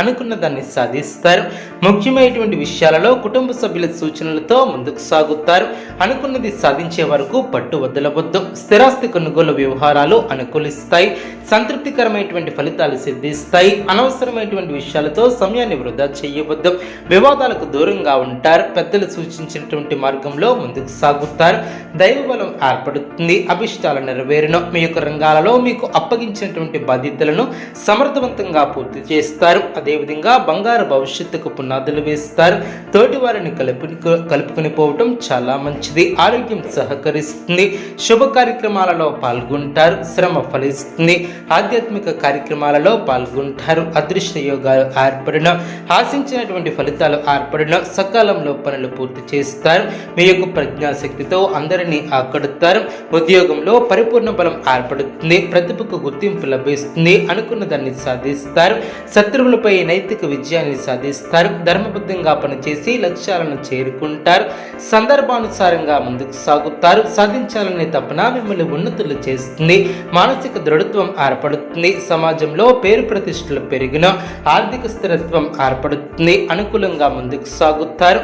అనుకున్న దాన్ని సాధిస్తారు. ముఖ్యమైనటువంటి విషయాలలో కుటుంబ సభ్యుల సూచనలతో ముందుకు సాగుతారు. అనుకున్నది సాధించే వరకు పట్టు వదలవద్దు. స్థిరాస్తి కొనుగోలు వ్యవహారాలు అనుకూలిస్తాయి. సంతృప్తికరమైనటువంటి ఫలితాలు సిద్ధిస్తాయి. అనవసరమైనటువంటి విషయాలతో సమయాన్ని వృధా చేయవద్దు. వివాదాలకు దూరంగా ఉంటారు. పెద్దలు సూచించినటువంటి మార్గంలో ముందుకు సాగుతారు. దైవ బలం ఏర్పడుతుంది. అభిష్టాలు నెరవేరును. మీ యొక్క రంగాలలో మీకు అప్పగించినటువంటి బాధ్యతలను సమర్థవంతంగా పూర్తి చేస్తారు. అదేవిధంగా బంగారు భవిష్యత్తుకు పునాదులు వేస్తారు. తోటి వారిని కలుపుకొని పోవటం చాలా మంచిది. ఆరోగ్యం సహకరిస్తుంది. శుభ కార్యక్రమాలలో పాల్గొంటారు. శ్రమ ఫలిస్తుంది. ఆధ్యాత్మిక కార్యక్రమాలలో పాల్గొంటారు. అదృష్ట యోగాలు ఏర్పడిన ఆశించినటువంటి ఫలితాలు ఏర్పడిన సకాలంలో పనులు పూర్తి చేస్తారు. మీ యొక్క ప్రజ్ఞాశక్తితో అందరినీ ఆకడుతారు. ఉద్యోగంలో పరిపూర్ణ బలం ఏర్పడుతుంది. ప్రతిభకు గుర్తింపు లభిస్తుంది. అనుకున్న దాన్ని సాధిస్తారు. శత్రువులపై నైతిక విజయాన్ని సాధిస్తారు. ధర్మబద్ధంగా పనిచేసి లక్ష్యాలను చేరుకుంటారు. సందర్భానుసారంగా ముందుకు సాగుతారు. సాధించాలనే తపన మిమ్మల్ని ఉన్నతులు చేస్తుంది. మానసిక దృఢత్వం ఏర్పడుతుంది. సమాజంలో పేరు ప్రతిష్టలు పెరిగిన ఆర్థిక స్థిరత్వం ఏర్పడుతుంది. అనుకూలంగా ముందుకు సాగుతారు.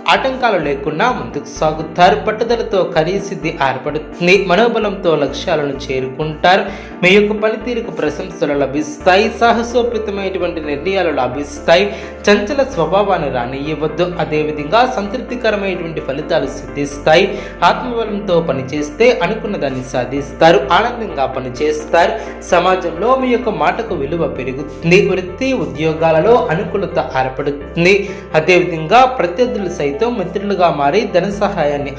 ఆటంకాలు లేకుండా ముందుకు సాగుతారు. పట్టుదలతో కార్యసిద్ధి ఏర్పడుతుంది. మనోబలంతో లక్ష్యాలను చేరుకుంటారు. మీ యొక్క పనితీరుకు ప్రశంసలు లభిస్తాయి. సాహసోపేతమైనటువంటి నిర్ణయాలు లభిస్తాయి. చంచల స్వభావాన్ని రానియవద్దు. అదేవిధంగా సంతృప్తికరమైనటువంటి ఫలితాలు సిద్ధిస్తాయి. ఆత్మబలంతో పనిచేస్తే అనుకున్న దాన్ని సాధిస్తారు. ఆనందంగా పనిచేస్తారు. సమాజంలో మీ యొక్క మాటకు విలువ పెరుగుతుంది. వృత్తి ఉద్యోగాలలో అనుకూలత ఏర్పడుతుంది. అదేవిధంగా ప్రత్యర్థులు సైతం మిత్రులుగా మారి ధన సహాయాన్ని